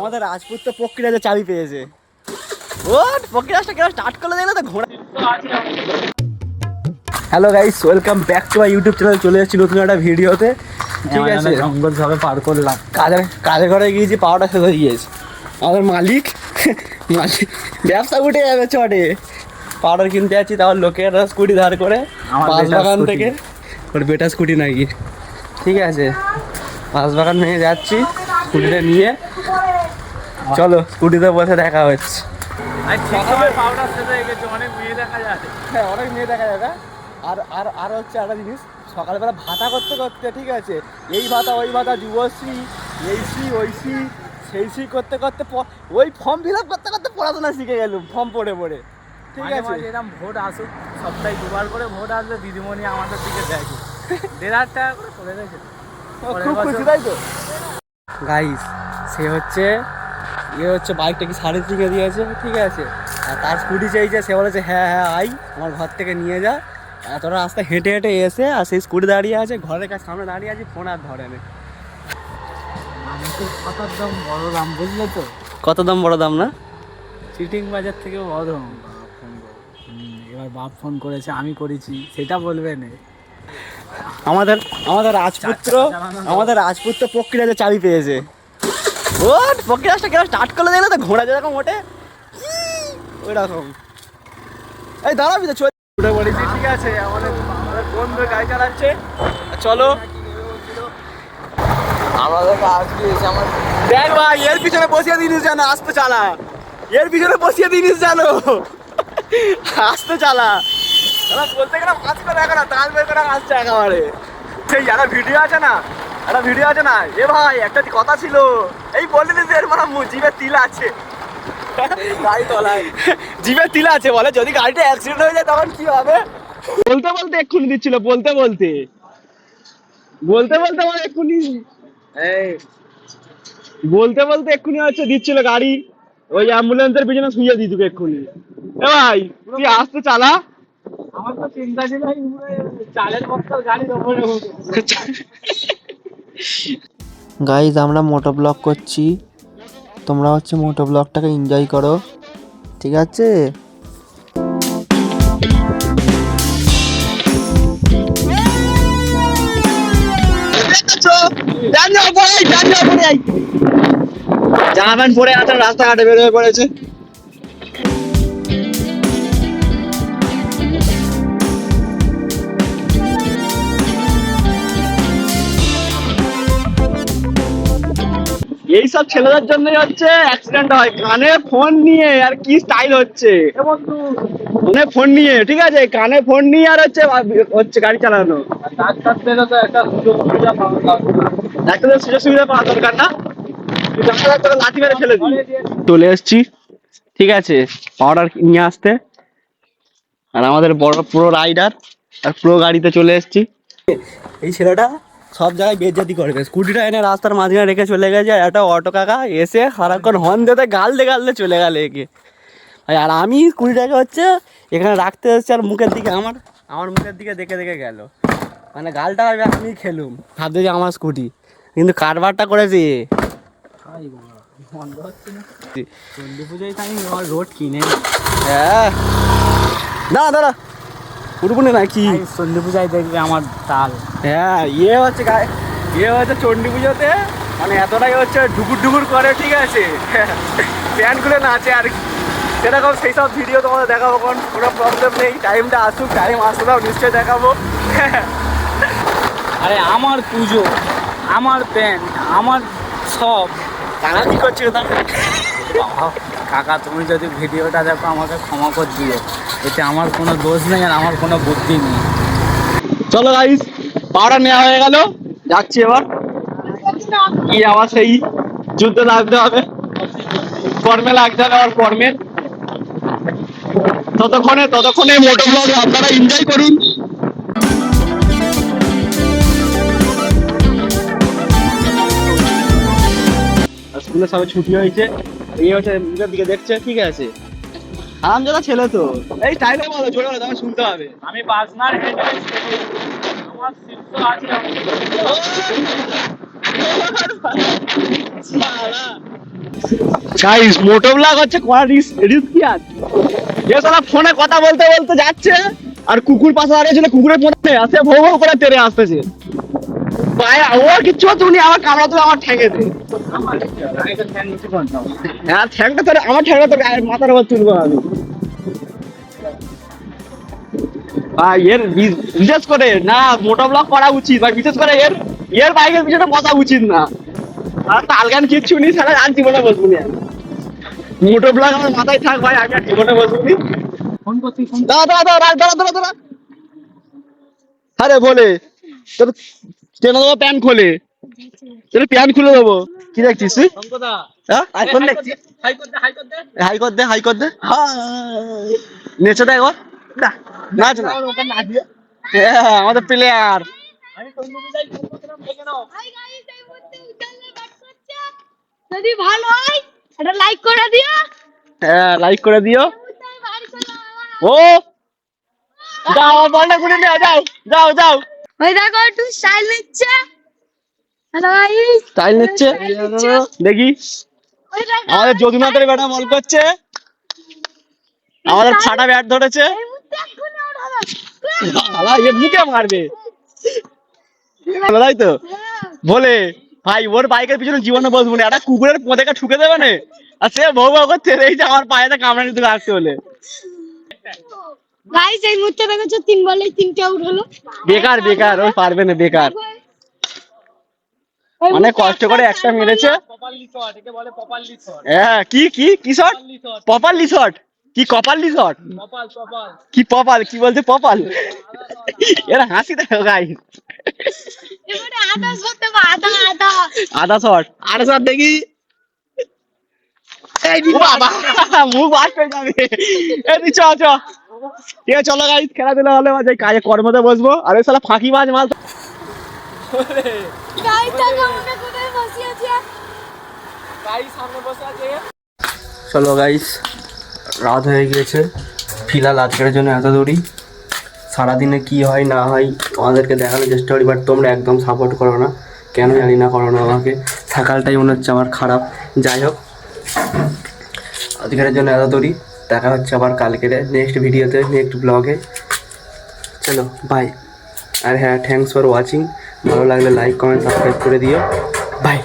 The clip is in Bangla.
আমাদের রাজপুত তো প্রক্রিয়াতে চাবি পেয়েছে। ও প্রক্রিয়াটা কেন স্টার্ট করলে দেখলে তো ঘোড়া। Hello guys, welcome back to my YouTube channel. চলে এসেছি নতুন একটা ভিডিওতে। ঠিক আছে, জঙ্গল ভাবে পার করলাম। কাজের ঘরে গিয়েছি, পাওয়াটা শেষ হয়ে গিয়েছে। আমাদের মালিক ব্যবসা উঠে যাবে চটে। পাউডার কিনতে যাচ্ছি, তাও লোকের স্কুটি ধার করে বাগান থেকে। ওর বেটা স্কুটি নাকি। ঠিক আছে, বাগান ভেঙে যাচ্ছি স্কুটিটা নিয়ে। চলো স্কুটিতে বসে দেখা হচ্ছে। অনেক মেয়ে দেখা যায়। হ্যাঁ, অনেক মেয়ে দেখা যাবে। আর হচ্ছে একটা জিনিস, সকালবেলা ভাতা করতে করতে, ঠিক আছে, এই ভাতা ওই ভাতা, যুবশ্রী, এই সি ওই সি সেই সি করতে করতে, ওই ফর্ম ফিল আপ করতে করতে পড়াশোনা শিখে গেলুম, ফর্ম পড়ে পড়ে। ঠিক আছে, এরকম ভোট আসুক, সপ্তাহে দুবার করে ভোট আসলে দিদিমণি আমাদের দিকে দেখে 1,500 টাকা করে করে দেয়। খুব খুশি, তাই তো গাইস। সে হচ্ছে বাইকটা কি সাড়ে দিকে দিয়েছে, ঠিক আছে, আর তার স্কুটি চাইছে। সে বলেছে হ্যাঁ হ্যাঁ আই, আমার ঘর থেকে নিয়ে যা। এতটা রাস্তা হেঁটে হেঁটে এসে, আর সেই স্কুটি দাঁড়িয়ে আছে, ঘরের কাছে সামনে দাঁড়িয়ে আছে, ফোন আর ধরে নে। কত দাম, বড় দাম, বুঝলে তো? কত দাম বড় দাম না? চিটিং বাজার থেকে বড় দাম। এবার বাপ ফোন করেছে, আমি করেছি, সেটা বলবে না। আমাদের রাজপুত্র প্রক্রিয়াতে চাবি পেয়েছে। ও প্রক্রিয়াটা কেন স্টার্ট করলে দেখলে তো ঘোড়া যেরকম ওঠে ওই রকম। এই দাঁড়াবি তো, উঠে পড়েছি। ঠিক আছে, আমাদের বন্ধু গাড়ি চালাচ্ছে। চলো, দেখ ভাই, এর পিছনে বসিয়ে দিনিস জানো, আস্তে চালা। এর পিছনে বসিয়ে দিনিস জানো, আস্তে চালা। বলতে গেলে মাছ করে দেখো না, তাল বের করে আসছে একেবারে। সেই একটা ভিডিও আছে না, এ ভাই একটা কথা ছিল, এই বলে দিস এর মানে জিভে তিল আছে, গাড়ি তলায় জিভে তিল আছে। বলে যদি গাড়িটা অ্যাক্সিডেন্ট হয়ে যায় তখন কি হবে। বলতে এক্ষুনি দিচ্ছিল, বলতে আমার এক্ষুনি, এক্ষুনি হচ্ছে দিচ্ছিল গাড়ি। ওই অ্যাম্বুলেন্সের পিছনে শুয়ে দিই তোকে এক্ষুনি। এ ভাই তুই আসতে চালা। আমার তো চিন্তা ছিল চালের বস্তার গাড়ির ওপরে। গাইজ আমরা মোটো ব্লগ করছি, তোমরা হচ্ছে মোটো ব্লগটাকে এনজয় করো, ঠিক আছে? জামা প্যান্ট পরে আছে, রাস্তাঘাটে বের হয়ে পড়েছে। এইসব ছেলেদের জন্যই হচ্ছে অ্যাক্সিডেন্ট হয়। কানে ফোন নিয়ে আর কি স্টাইল হচ্ছে, কানে ফোন নিয়ে, ঠিক আছে, কানে ফোন নিয়ে আর হচ্ছে গাড়ি চালানো। ডাক্তারদেরও তো একটা সুযোগ সুবিধা পাওয়া দরকার। ডাক্তারদের সুযোগ সুবিধা পাওয়া দরকার না? লাঠি মেরে ফেলে দিই। চলে এসছি, ঠিক আছে, পাউডার নিয়ে আসতে। আর আমাদের বড় প্রো রাইডার আর প্রো গাড়িতে চলে এসছি। এই ছেলেটা সব জায়গায় বেজ্জতি করবে। স্কুটিটা এনে রাস্তার মাঝখানে রেখে চলে গেছে। একটা অটো কাকা এসে সারাক্ষণ হর্ন দিতে গালতে চলে গেল একে। আর আমি স্কুটিটাকে হচ্ছে এখানে রাখতে এসেছি, আর মুখের দিকে আমার মুখের দিকে দেখে দেখে গেল। মানে গালটা আমি খেলুম, ভাবতে যে আমার স্কুটি, কিন্তু কারবারটা করেছি। বন্ধ হচ্ছে না, চণ্ডী পুজোয় তো আমি রোড কিনে। হ্যাঁ, দাঁড়া উঠবনে না কি? চণ্ডী পূজায় দেখবে আমার তাল। হ্যাঁ, হচ্ছে চণ্ডী পুজোতে মানে এতটাই হচ্ছে ঢুকুর করে, ঠিক আছে, প্যান্ট খুলে নাচে আর কি। সেরকম সেই সব ভিডিও তোমাদের দেখাবো, কোনো প্রবলেম নেই। টাইমটা আসুক, টাইম আসলেও নিশ্চয়ই দেখাবো। আরে আমার পুজো, আমার প্যান্ট, আমার সব। তারা কি করছিল তা? কাকা তুমি যদি ভিডিওটা দেখো আমাকে ক্ষমা করে দিও, এতে আমার কোনো দোষ নেই আর আমার কোনো বুদ্ধি নেই। চলো গাইস, পাউডার নেওয়া হয়ে গেল, যাচ্ছি এবার। কি আবার সেই যুদ্ধে লাগতে হবে, কর্মে লাগতে হবে, আবার কর্মে। ততক্ষণে মোটো ব্লগ আপনারা এনজয় করুন। স্কুলে সবাই ছুটি হয়েছে, এই হচ্ছে মুখের দিকে দেখছে, ঠিক আছে, আরামজাদা ছেলে তো। এই টাইমে বলো, জোরে বলো, তখন শুনতে হবে। আমি বাসনার হেঁটে আমার শীর্ষ আছে। গাইস মোটো ব্লগ হচ্ছে করা রিস্ক কি আছে? এ শালা ফোনে কথা বলতে বলতে যাচ্ছে আর কুকুর পাশে দাঁড়িয়েছিল, কুকুরের মধ্যে আসে ভৌ ভৌ করে তেড়ে আসতেছে। ভাই ও কিচ্ছু হচ্ছে, উনি আমার কামড়াতে আমার ঠেঙে দে। হ্যাঁ ঠ্যাংটা তোর, আমার ঠ্যাংটা তোর গায়ের মাথার উপর তুলবো আমি। ভাই এর বিশেষ করে না মোটো ব্লগ করা উচিত, ভাই বিশেষ করে এর বাইকের পিছনে বসা উচিত না। আর তাল গান কিচ্ছু নেই, সারা আর জীবনে বসবো না। মোটো ব্লগ আমার মাথায় থাক ভাই, আমি আর জীবনে বসবো না। দাঁড়া। আরে বলে তোর কেন দেবো, প্যান্ট খোলে তোর, প্যান্ট খুলে দেবো। কি দেখছিস তুই? হ্যাঁ আইফোন দেখছিস? হাই কর দে নেচে দে একবার, নাচ না। হ্যাঁ আমাদের প্লেয়ার। যদি ভালো হয় এটা লাইক করে দিও। হ্যাঁ লাইক করে দিও। ও যাও বলটা করে নিয়ে যাও। ওই দেখো একটু স্টাইল নিচ্ছে। হ্যালো ভাই, স্টাইল নিচ্ছে দেখি। ওই দেখো আমাদের যদুনাথের ব্যাটা বল করছে, আমাদের ফাটা ব্যাট ধরেছে। এই মুহূর্তে এক্ষুনি out হবে। শালা এ মুখে মারবে, তাই তো বলে। ভাই ওর বাইকের পিছনে জীবনে বসবো না, একটা কুকুরের পদেকা ঠুকে দেবে না। আর সে বউ করছে এই যে আমার পায়েতে কামড়ে নিতে আসতে হলে। গাইস এই মুহূর্তে দেখেছো 3 বলে 3টে আউট হলো। বেকার ও পারবে না, বেকার। অনেক কষ্ট করে একটা মেরেছে। হ্যাঁ কি শট? পপারলি শট? কি কপারলি শট? কি পপাল, কি বলছে পপাল? এরা হাসি দেখো গাইস। এবারে আধা শটে আধা আধা শট দেখি। এই বাবা মুখ বাস হয়ে যাবে। এই চ ঠিক আছে চলো গাইস, খেলাধুলা হলে মাঝে কাজে কর্মতে বসবো। আর ওই শালা ফাঁকি মাছ গাইস দেখো আমরা কোথায় বসে আছি। চলো গাইস, রাত হয়ে গিয়েছে। ফিলহাল আজকের জন্য এত দূরই। সারাদিনে কি হয় না হয় তোমাদেরকে দেখানোর চেষ্টা করি, বাট তোমরা একদম সাপোর্ট করো না, কেন জানি না করো না আমাকে। সকালটাই মনে হচ্ছে আমার খারাপ। যাই হোক, আজকের জন্য এত দূরই। দেখা হচ্ছে আবার কালকের নেক্সট ভিডিওতে, নেক্সট ব্লগে। চলো বাই। আর হ্যাঁ, থ্যাংকস ফর ওয়াচিং। ভালো লাগলে লাইক কমেন্ট সাবস্ক্রাইব করে দিও। বাই।